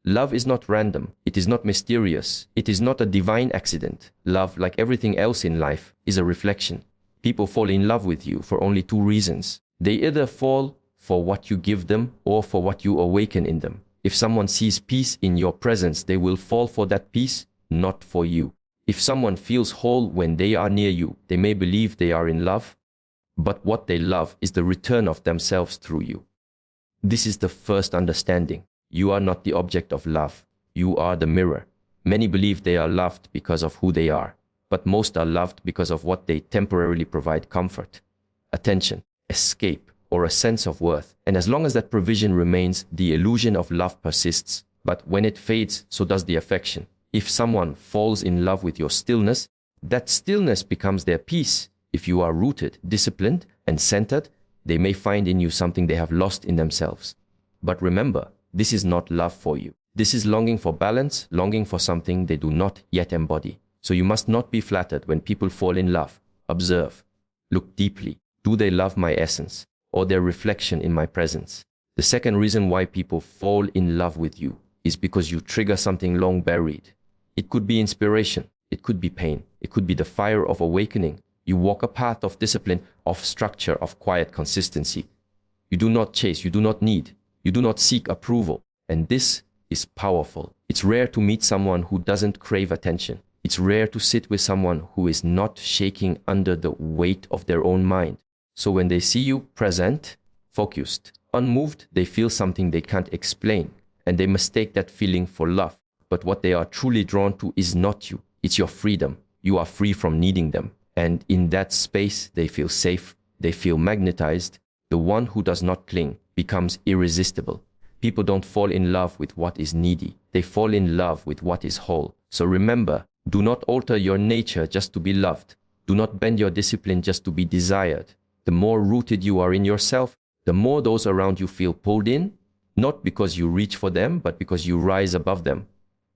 Love is not random. It is not mysterious. It is not a divine accident. Love, like everything else in life, is a reflection. People fall in love with you for only two reasons. They either fall for what you give them or for what you awaken in them. If someone sees peace in your presence, they will fall for that peace, not for you. If someone feels whole when they are near you, they may believe they are in love, but what they love is the return of themselves through you. This is the first understanding. You are not the object of love. You are the mirror. Many believe they are loved because of who they are, but most are loved because of what they temporarily provide: comfort, attention, escape, or a sense of worth. And as long as that provision remains, the illusion of love persists. But when it fades, so does the affection. If someone falls in love with your stillness, that stillness becomes their peace. If you are rooted, disciplined, and centered, they may find in you something they have lost in themselves. But remember, this is not love for you. This is longing for balance, longing for something they do not yet embody. So you must not be flattered when people fall in love. Observe. Look deeply. Do they love my essence or their reflection in my presence? The second reason why people fall in love with you is because you trigger something long buried. It could be inspiration. It could be pain. It could be the fire of awakening. You walk a path of discipline, of structure, of quiet consistency. You do not chase. You do not need. You do not seek approval. And this is powerful. It's rare to meet someone who doesn't crave attention. It's rare to sit with someone who is not shaking under the weight of their own mind. So when they see you present, focused, unmoved, they feel something they can't explain. And they mistake that feeling for love. But what they are truly drawn to is not you. It's your freedom. You are free from needing them. And in that space, they feel safe. They feel magnetized. The one who does not cling becomes irresistible. People don't fall in love with what is needy. They fall in love with what is whole. So remember, do not alter your nature just to be loved. Do not bend your discipline just to be desired. The more rooted you are in yourself, the more those around you feel pulled in, not because you reach for them, but because you rise above them.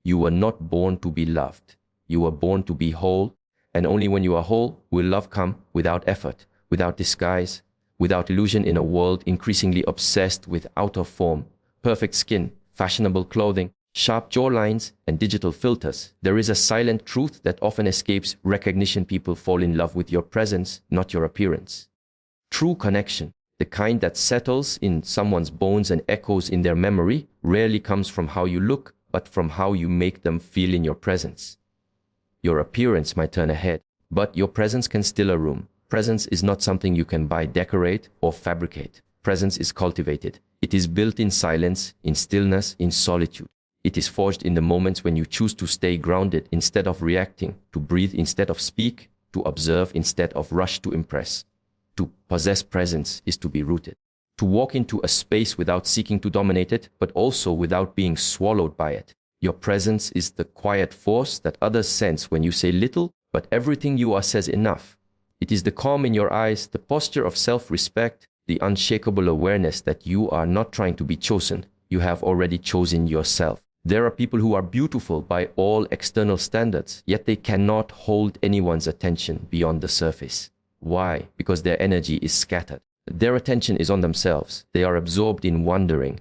You were not born to be loved. You were born to be whole, and only when you are whole will love come without effort, without disguise, without illusion in a world increasingly obsessed with outer form, perfect skin, fashionable clothing, sharp jawlines, and digital filters. There is a silent truth that often escapes recognition. People fall in love with your presence, not your appearance. True connection, the kind that settles in someone's bones and echoes in their memory, rarely comes from how you look, but from how you make them feel in your presence. Your appearance might turn a head, but your presence can still a room. Presence is not something you can buy, decorate, or fabricate. Presence is cultivated. It is built in silence, in stillness, in solitude. It is forged in the moments when you choose to stay grounded instead of reacting, to breathe instead of speak, to observe instead of rush to impress. To possess presence is to be rooted. To walk into a space without seeking to dominate it, but also without being swallowed by it. Your presence is the quiet force that others sense when you say little, but everything you are says enough. It is the calm in your eyes, the posture of self-respect, the unshakable awareness that you are not trying to be chosen. You have already chosen yourself. There are people who are beautiful by all external standards, yet they cannot hold anyone's attention beyond the surface. Why? Because their energy is scattered. Their attention is on themselves. They are absorbed in wondering,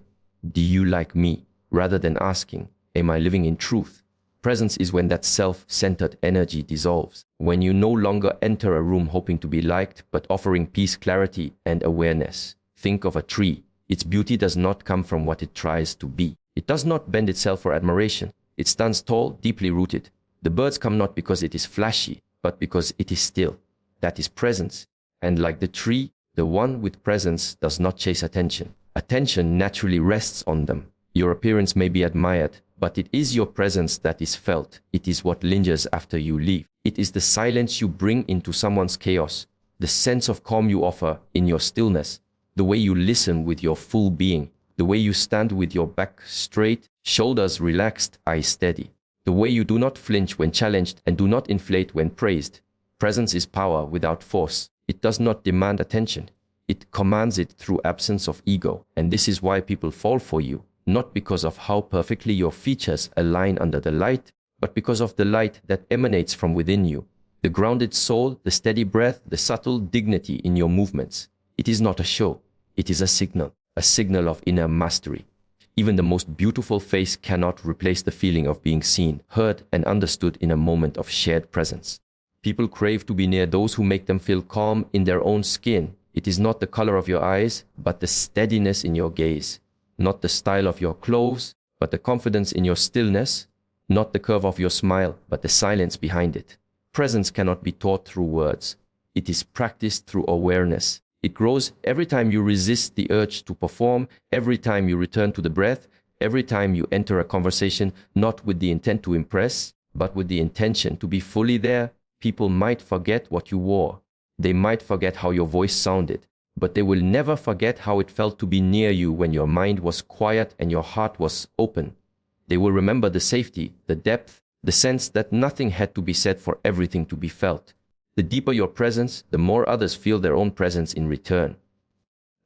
do you like me? Rather than asking, am I living in truth? Presence is when that self-centered energy dissolves. When you no longer enter a room hoping to be liked, but offering peace, clarity, and awareness. Think of a tree. Its beauty does not come from what it tries to be. It does not bend itself for admiration. It stands tall, deeply rooted. The birds come not because it is flashy, but because it is still. That is presence. And like the tree, the one with presence does not chase attention. Attention naturally rests on them. Your appearance may be admired, but it is your presence that is felt. It is what lingers after you leave. It is the silence you bring into someone's chaos, the sense of calm you offer in your stillness, the way you listen with your full being, the way you stand with your back straight, shoulders relaxed, eyes steady, the way you do not flinch when challenged and do not inflate when praised. Presence is power without force. It does not demand attention. It commands it through absence of ego. And this is why people fall for you, not because of how perfectly your features align under the light, but because of the light that emanates from within you. The grounded soul, the steady breath, the subtle dignity in your movements. It is not a show. It is a signal of inner mastery. Even the most beautiful face cannot replace the feeling of being seen, heard, and understood in a moment of shared presence. People crave to be near those who make them feel calm in their own skin. It is not the color of your eyes, but the steadiness in your gaze. Not the style of your clothes, but the confidence in your stillness. Not the curve of your smile, but the silence behind it. Presence cannot be taught through words. It is practiced through awareness. It grows every time you resist the urge to perform, every time you return to the breath, every time you enter a conversation not with the intent to impress, but with the intention to be fully there. People might forget what you wore. They might forget how your voice sounded, but they will never forget how it felt to be near you when your mind was quiet and your heart was open. They will remember the safety, the depth, the sense that nothing had to be said for everything to be felt. The deeper your presence, the more others feel their own presence in return.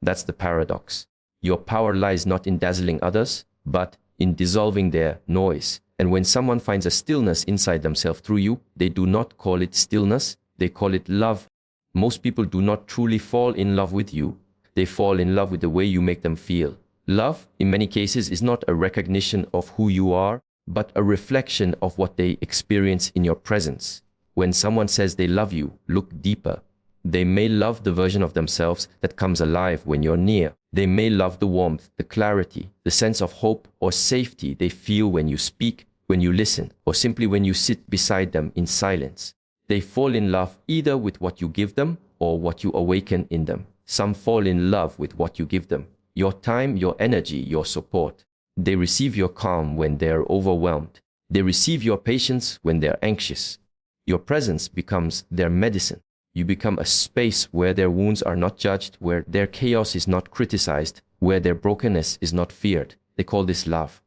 That's the paradox. Your power lies not in dazzling others, but in dissolving their noise. And when someone finds a stillness inside themselves through you, they do not call it stillness, they call it love. Most people do not truly fall in love with you. They fall in love with the way you make them feel. Love, in many cases, is not a recognition of who you are, but a reflection of what they experience in your presence. When someone says they love you, look deeper. They may love the version of themselves that comes alive when you're near. They may love the warmth, the clarity, the sense of hope or safety they feel when you speak, when you listen, or simply when you sit beside them in silence. They fall in love either with what you give them or what you awaken in them. Some fall in love with what you give them. Your time, your energy, your support. They receive your calm when they're overwhelmed. They receive your patience when they're anxious. Your presence becomes their medicine. You become a space where their wounds are not judged, where their chaos is not criticized, where their brokenness is not feared. They call this love.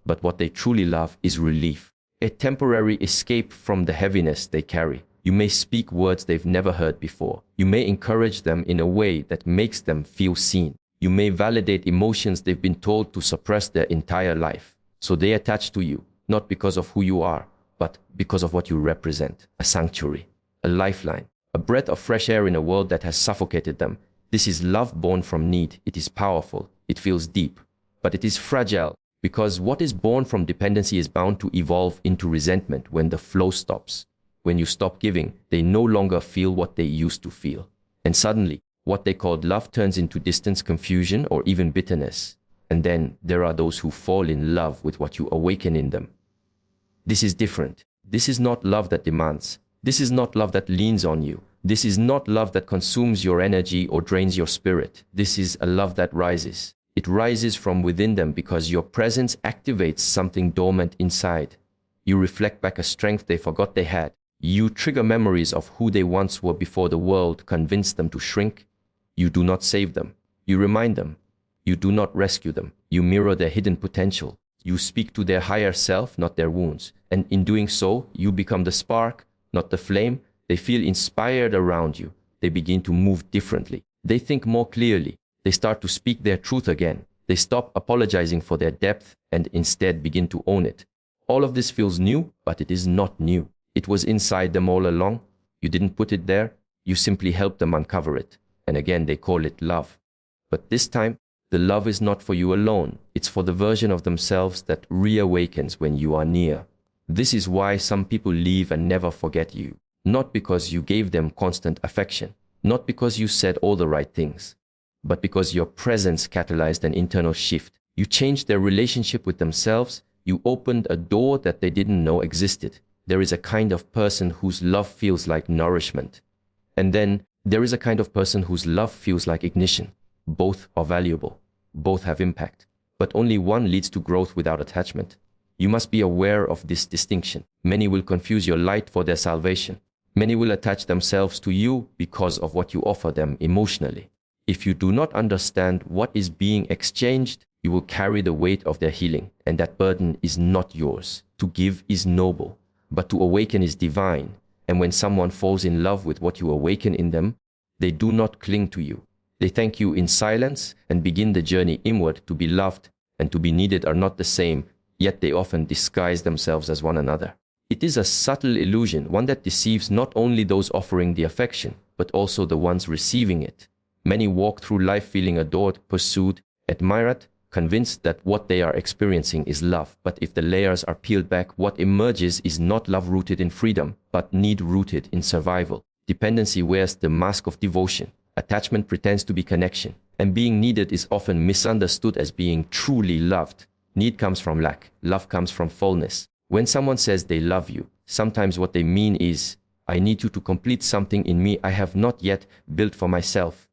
But what they truly love is relief, a temporary escape from the heaviness they carry. You may speak words they've never heard before. You may encourage them in a way that makes them feel seen. You may validate emotions they've been told to suppress their entire life. So they attach to you, not because of who you are, but because of what you represent. A sanctuary, a lifeline, a breath of fresh air in a world that has suffocated them. This is love born from need. It is powerful. It feels deep. But it is fragile, because what is born from dependency is bound to evolve into resentment when the flow stops. When you stop giving, they no longer feel what they used to feel. And suddenly, what they called love turns into distance, confusion, or even bitterness. And then there are those who fall in love with what you awaken in them. This is different. This is not love that demands. This is not love that leans on you. This is not love that consumes your energy or drains your spirit. This is a love that rises. It rises from within them because your presence activates something dormant inside. You reflect back a strength they forgot they had. You trigger memories of who they once were before the world convinced them to shrink. You do not save them. You remind them. You do not rescue them. You mirror their hidden potential. You speak to their higher self, not their wounds. And in doing so, you become the spark, not the flame. They feel inspired around you. They begin to move differently. They think more clearly. They start to speak their truth again. They stop apologizing for their depth and instead begin to own it. All of this feels new, but it is not new. It was inside them all along. You didn't put it there. You simply helped them uncover it. And again, they call it love. But this time, the love is not for you alone. It's for the version of themselves that reawakens when you are near. This is why some people leave and never forget you. Not because you gave them constant affection. Not because you said all the right things. But because your presence catalyzed an internal shift. You changed their relationship with themselves. You opened a door that they didn't know existed. There is a kind of person whose love feels like nourishment. And then there is a kind of person whose love feels like ignition. Both are valuable. Both have impact. But only one leads to growth without attachment. You must be aware of this distinction. Many will confuse your light for their salvation. Many will attach themselves to you because of what you offer them emotionally. If you do not understand what is being exchanged, you will carry the weight of their healing, and that burden is not yours. To give is noble, but to awaken is divine. And when someone falls in love with what you awaken in them, they do not cling to you. They thank you in silence and begin the journey inward. To be loved and to be needed are not the same, yet they often disguise themselves as one another. It is a subtle illusion, one that deceives not only those offering the affection, but also the ones receiving it. Many walk through life feeling adored, pursued, admired, convinced that what they are experiencing is love. But if the layers are peeled back, what emerges is not love rooted in freedom, but need rooted in survival. Dependency wears the mask of devotion. Attachment pretends to be connection. And being needed is often misunderstood as being truly loved. Need comes from lack. Love comes from fullness. When someone says they love you, sometimes what they mean is, I need you to complete something in me I have not yet built for myself.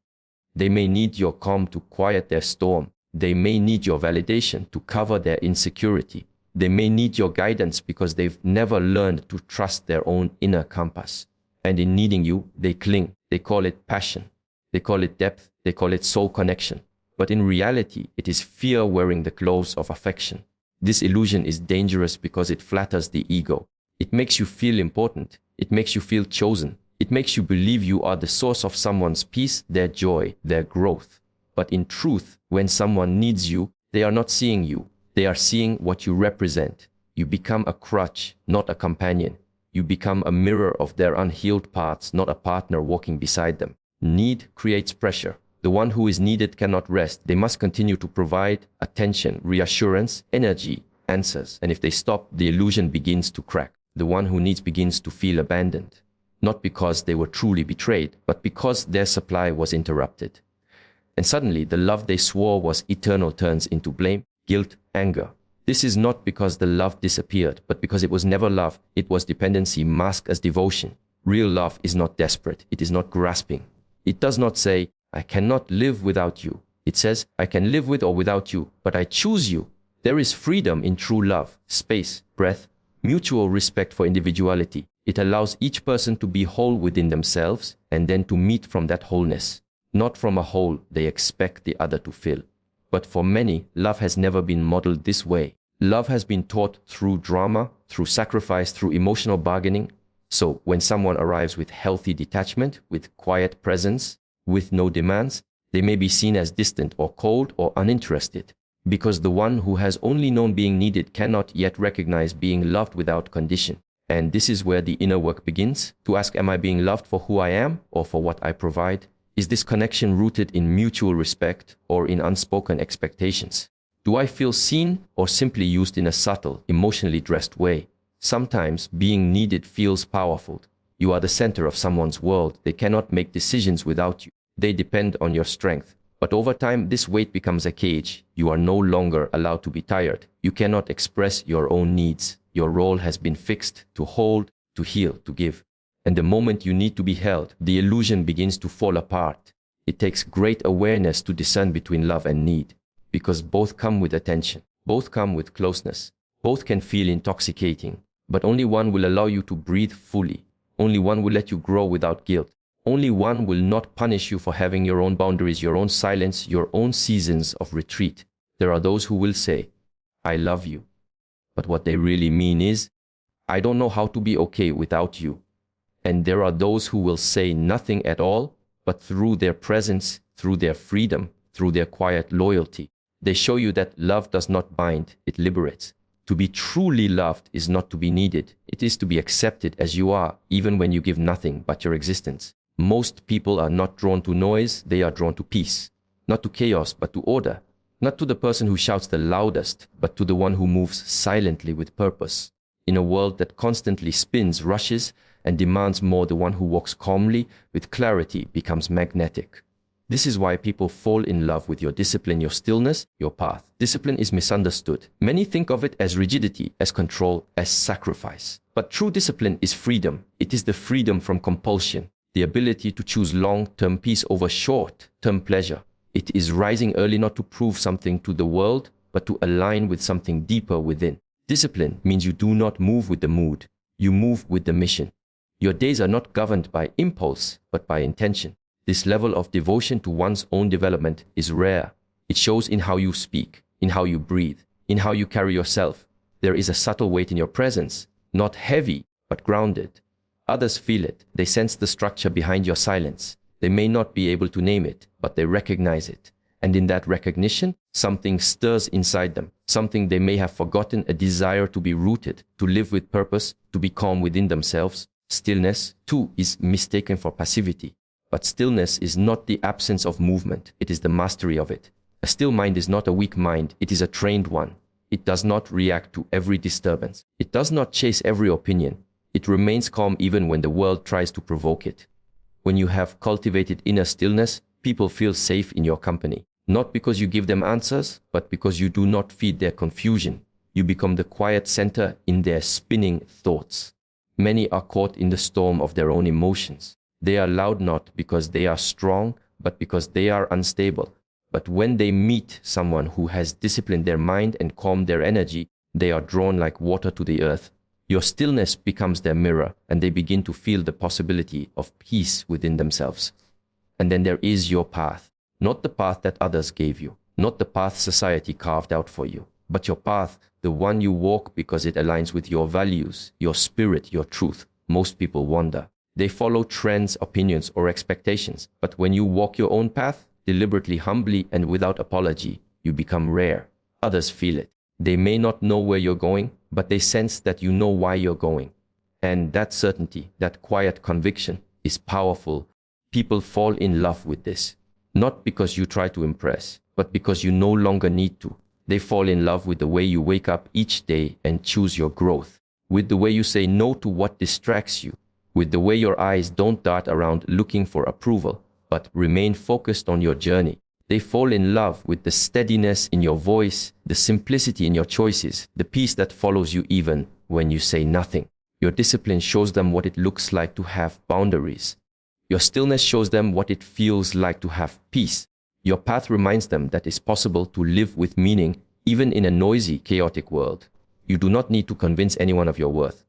They may need your calm to quiet their storm. They may need your validation to cover their insecurity. They may need your guidance because they've never learned to trust their own inner compass. And in needing you, they cling. They call it passion. They call it depth. They call it soul connection. But in reality, it is fear wearing the clothes of affection. This illusion is dangerous because it flatters the ego. It makes you feel important. It makes you feel chosen. It makes you believe you are the source of someone's peace, their joy, their growth. But in truth, when someone needs you, they are not seeing you. They are seeing what you represent. You become a crutch, not a companion. You become a mirror of their unhealed parts, not a partner walking beside them. Need creates pressure. The one who is needed cannot rest. They must continue to provide attention, reassurance, energy, answers. And if they stop, the illusion begins to crack. The one who needs begins to feel abandoned. Not because they were truly betrayed, but because their supply was interrupted. And suddenly, the love they swore was eternal turns into blame, guilt, anger. This is not because the love disappeared, but because it was never love. It was dependency masked as devotion. Real love is not desperate. It is not grasping. It does not say, I cannot live without you. It says, I can live with or without you, but I choose you. There is freedom in true love, space, breath, mutual respect for individuality. It allows each person to be whole within themselves and then to meet from that wholeness, not from a hole they expect the other to fill. But for many, love has never been modeled this way. Love has been taught through drama, through sacrifice, through emotional bargaining. So when someone arrives with healthy detachment, with quiet presence, with no demands, they may be seen as distant or cold or uninterested, because the one who has only known being needed cannot yet recognize being loved without condition. And this is where the inner work begins, to ask, am I being loved for who I am or for what I provide? Is this connection rooted in mutual respect or in unspoken expectations? Do I feel seen or simply used in a subtle, emotionally dressed way? Sometimes being needed feels powerful. You are the center of someone's world. They cannot make decisions without you. They depend on your strength. But over time, this weight becomes a cage. You are no longer allowed to be tired. You cannot express your own needs. Your role has been fixed to hold, to heal, to give. And the moment you need to be held, the illusion begins to fall apart. It takes great awareness to discern between love and need, because both come with attention, both come with closeness, both can feel intoxicating, but only one will allow you to breathe fully. Only one will let you grow without guilt. Only one will not punish you for having your own boundaries, your own silence, your own seasons of retreat. There are those who will say, I love you. But what they really mean is, I don't know how to be okay without you. And there are those who will say nothing at all, but through their presence, through their freedom, through their quiet loyalty, they show you that love does not bind, it liberates. To be truly loved is not to be needed. It is to be accepted as you are, even when you give nothing but your existence. Most people are not drawn to noise, they are drawn to peace. Not to chaos, but to order. Not to the person who shouts the loudest, but to the one who moves silently with purpose. In a world that constantly spins, rushes, and demands more, the one who walks calmly, with clarity, becomes magnetic. This is why people fall in love with your discipline, your stillness, your path. Discipline is misunderstood. Many think of it as rigidity, as control, as sacrifice. But true discipline is freedom. It is the freedom from compulsion, the ability to choose long-term peace over short-term pleasure. It is rising early not to prove something to the world, but to align with something deeper within. Discipline means you do not move with the mood. You move with the mission. Your days are not governed by impulse, but by intention. This level of devotion to one's own development is rare. It shows in how you speak, in how you breathe, in how you carry yourself. There is a subtle weight in your presence, not heavy, but grounded. Others feel it. They sense the structure behind your silence. They may not be able to name it, but they recognize it. And in that recognition, something stirs inside them, something they may have forgotten, a desire to be rooted, to live with purpose, to be calm within themselves. Stillness, too, is mistaken for passivity. But stillness is not the absence of movement. It is the mastery of it. A still mind is not a weak mind, it is a trained one. It does not react to every disturbance. It does not chase every opinion. It remains calm even when the world tries to provoke it. When you have cultivated inner stillness, people feel safe in your company. Not because you give them answers, but because you do not feed their confusion. You become the quiet center in their spinning thoughts. Many are caught in the storm of their own emotions. They are loud not because they are strong, but because they are unstable. But when they meet someone who has disciplined their mind and calmed their energy, they are drawn like water to the earth. Your stillness becomes their mirror, and they begin to feel the possibility of peace within themselves. And then there is your path, not the path that others gave you, not the path society carved out for you, but your path, the one you walk because it aligns with your values, your spirit, your truth. Most people wander. They follow trends, opinions, or expectations. But when you walk your own path, deliberately, humbly, and without apology, you become rare. Others feel it. They may not know where you're going, but they sense that you know why you're going. And that certainty, that quiet conviction, is powerful. People fall in love with this. Not because you try to impress, but because you no longer need to. They fall in love with the way you wake up each day and choose your growth, with the way you say no to what distracts you, with the way your eyes don't dart around looking for approval, but remain focused on your journey. They fall in love with the steadiness in your voice, the simplicity in your choices, the peace that follows you even when you say nothing. Your discipline shows them what it looks like to have boundaries. Your stillness shows them what it feels like to have peace. Your path reminds them that it's possible to live with meaning even in a noisy, chaotic world. You do not need to convince anyone of your worth.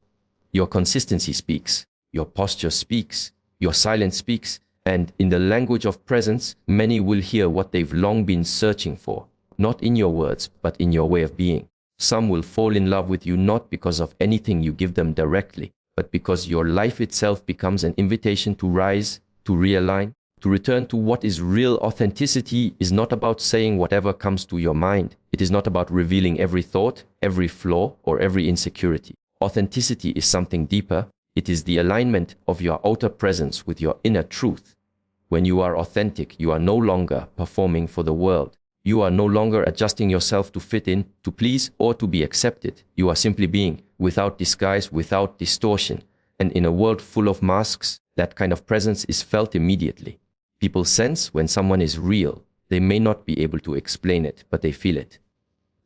Your consistency speaks. Your posture speaks. Your silence speaks. And in the language of presence, many will hear what they've long been searching for, not in your words, but in your way of being. Some will fall in love with you not because of anything you give them directly, but because your life itself becomes an invitation to rise, to realign, to return to what is real. Authenticity is not about saying whatever comes to your mind. It is not about revealing every thought, every flaw, or every insecurity. Authenticity is something deeper. It is the alignment of your outer presence with your inner truth. When you are authentic, you are no longer performing for the world. You are no longer adjusting yourself to fit in, to please, or to be accepted. You are simply being, without disguise, without distortion. And in a world full of masks, that kind of presence is felt immediately. People sense when someone is real. They may not be able to explain it, but they feel it.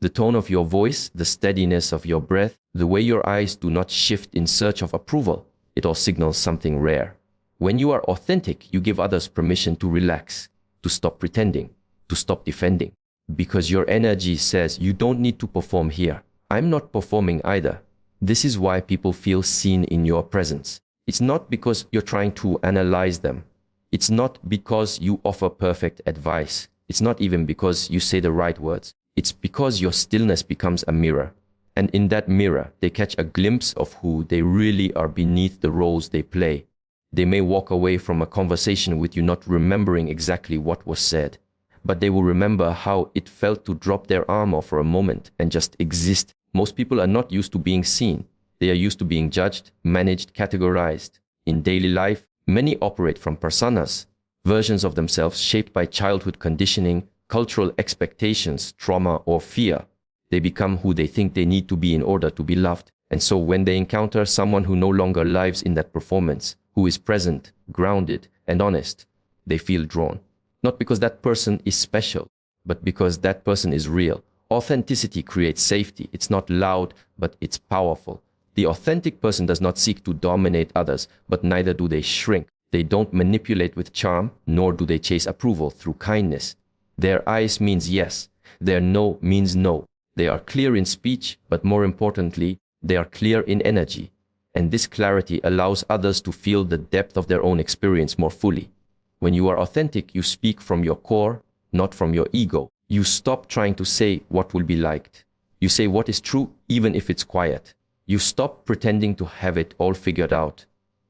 The tone of your voice, the steadiness of your breath, the way your eyes do not shift in search of approval, it all signals something rare. When you are authentic, you give others permission to relax, to stop pretending, to stop defending. Because your energy says you don't need to perform here. I'm not performing either. This is why people feel seen in your presence. It's not because you're trying to analyze them. It's not because you offer perfect advice. It's not even because you say the right words. It's because your stillness becomes a mirror. And in that mirror, they catch a glimpse of who they really are beneath the roles they play. They may walk away from a conversation with you not remembering exactly what was said, but they will remember how it felt to drop their armor for a moment and just exist. Most people are not used to being seen. They are used to being judged, managed, categorized. In daily life, many operate from personas, versions of themselves shaped by childhood conditioning, cultural expectations, trauma, or fear. They become who they think they need to be in order to be loved. And so when they encounter someone who no longer lives in that performance, who is present, grounded, and honest, they feel drawn. Not because that person is special, but because that person is real. Authenticity creates safety. It's not loud, but it's powerful. The authentic person does not seek to dominate others, but neither do they shrink. They don't manipulate with charm, nor do they chase approval through kindness. Their eyes means yes. Their no means no. They are clear in speech, but more importantly, they are clear in energy. And this clarity allows others to feel the depth of their own experience more fully. When you are authentic, you speak from your core, not from your ego. You stop trying to say what will be liked. You say what is true, even if it's quiet. You stop pretending to have it all figured out.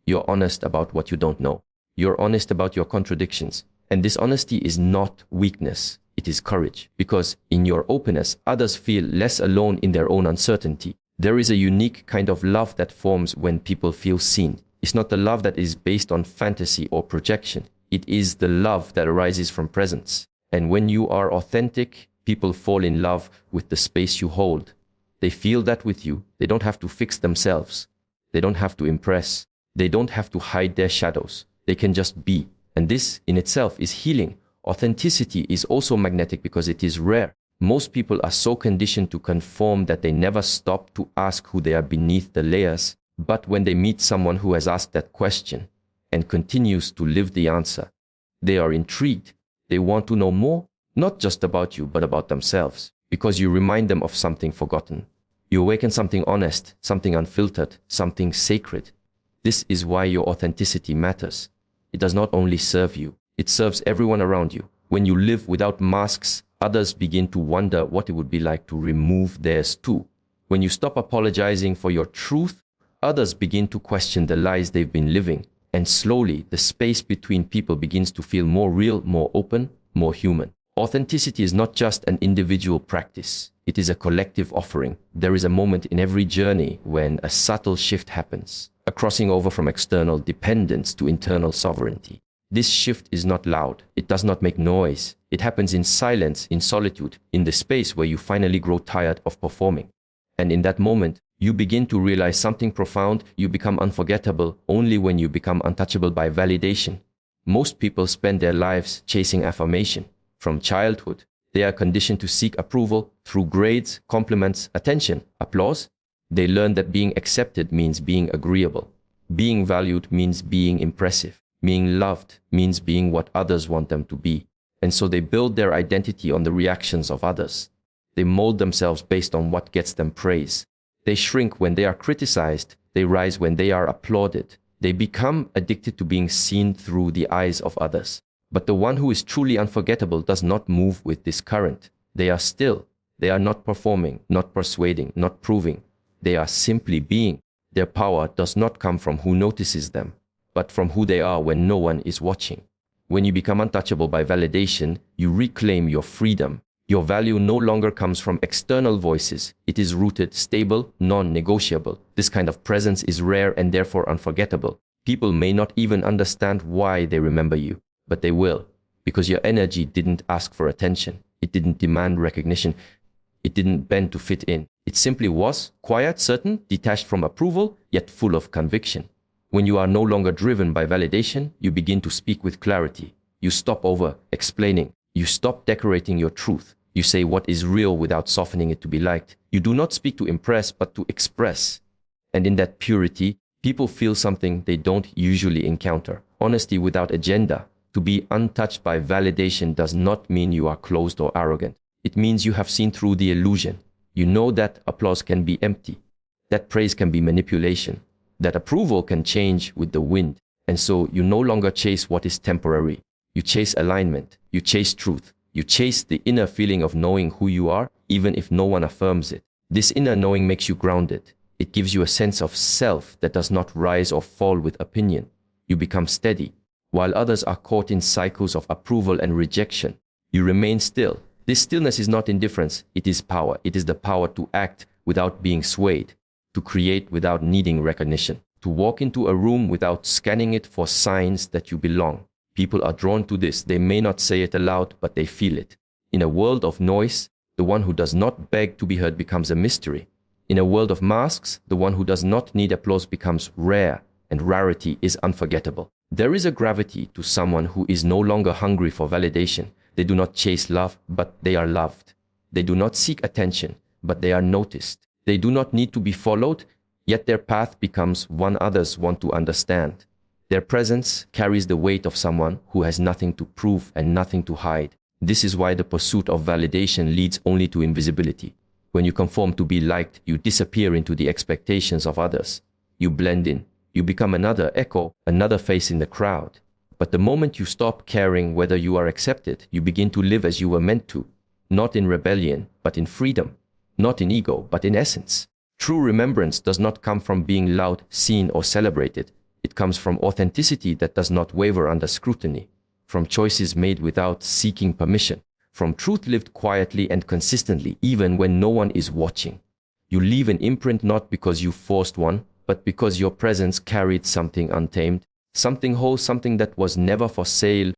You're honest about what you don't know. You're honest about your contradictions. And this honesty is not weakness. It is courage. Because in your openness, others feel less alone in their own uncertainty. There is a unique kind of love that forms when people feel seen. It's not the love that is based on fantasy or projection. It is the love that arises from presence. And when you are authentic, people fall in love with the space you hold. They feel that with you. They don't have to fix themselves. They don't have to impress. They don't have to hide their shadows. They can just be. And this in itself is healing. Authenticity is also magnetic because it is rare. Most people are so conditioned to conform that they never stop to ask who they are beneath the layers. But when they meet someone who has asked that question and continues to live the answer, they are intrigued. They want to know more, not just about you, but about themselves, because you remind them of something forgotten. You awaken something honest, something unfiltered, something sacred. This is why your authenticity matters. It does not only serve you, it serves everyone around you. When you live without masks, others begin to wonder what it would be like to remove theirs too. When you stop apologizing for your truth, others begin to question the lies they've been living. And slowly, the space between people begins to feel more real, more open, more human. Authenticity is not just an individual practice. It is a collective offering. There is a moment in every journey when a subtle shift happens, a crossing over from external dependence to internal sovereignty. This shift is not loud. It does not make noise. It happens in silence, in solitude, in the space where you finally grow tired of performing. And in that moment, you begin to realize something profound. You become unforgettable only when you become untouchable by validation. Most people spend their lives chasing affirmation. From childhood, they are conditioned to seek approval through grades, compliments, attention, applause. They learn that being accepted means being agreeable. Being valued means being impressive. Being loved means being what others want them to be. And so they build their identity on the reactions of others. They mold themselves based on what gets them praise. They shrink when they are criticized. They rise when they are applauded. They become addicted to being seen through the eyes of others. But the one who is truly unforgettable does not move with this current. They are still. They are not performing, not persuading, not proving. They are simply being. Their power does not come from who notices them, but from who they are when no one is watching. When you become untouchable by validation, you reclaim your freedom. Your value no longer comes from external voices. It is rooted, stable, non-negotiable. This kind of presence is rare and therefore unforgettable. People may not even understand why they remember you, but they will, because your energy didn't ask for attention. It didn't demand recognition. It didn't bend to fit in. It simply was quiet, certain, detached from approval, yet full of conviction. When you are no longer driven by validation, you begin to speak with clarity. You stop over-explaining. You stop decorating your truth. You say what is real without softening it to be liked. You do not speak to impress, but to express. And in that purity, people feel something they don't usually encounter. Honesty without agenda. To be untouched by validation does not mean you are closed or arrogant. It means you have seen through the illusion. You know that applause can be empty, that praise can be manipulation, that approval can change with the wind. And so you no longer chase what is temporary. You chase alignment. You chase truth. You chase the inner feeling of knowing who you are, even if no one affirms it. This inner knowing makes you grounded. It gives you a sense of self that does not rise or fall with opinion. You become steady. While others are caught in cycles of approval and rejection, you remain still. This stillness is not indifference. It is power. It is the power to act without being swayed, to create without needing recognition, to walk into a room without scanning it for signs that you belong. People are drawn to this. They may not say it aloud, but they feel it. In a world of noise, the one who does not beg to be heard becomes a mystery. In a world of masks, the one who does not need applause becomes rare, and rarity is unforgettable. There is a gravity to someone who is no longer hungry for validation. They do not chase love, but they are loved. They do not seek attention, but they are noticed. They do not need to be followed, yet their path becomes one others want to understand. Their presence carries the weight of someone who has nothing to prove and nothing to hide. This is why the pursuit of validation leads only to invisibility. When you conform to be liked, you disappear into the expectations of others. You blend in. You become another echo, another face in the crowd. But the moment you stop caring whether you are accepted, you begin to live as you were meant to. Not in rebellion, but in freedom. Not in ego, but in essence. True remembrance does not come from being loud, seen, or celebrated. It comes from authenticity that does not waver under scrutiny, from choices made without seeking permission, from truth lived quietly and consistently, even when no one is watching. You leave an imprint not because you forced one, but because your presence carried something untamed, something whole, something that was never for sale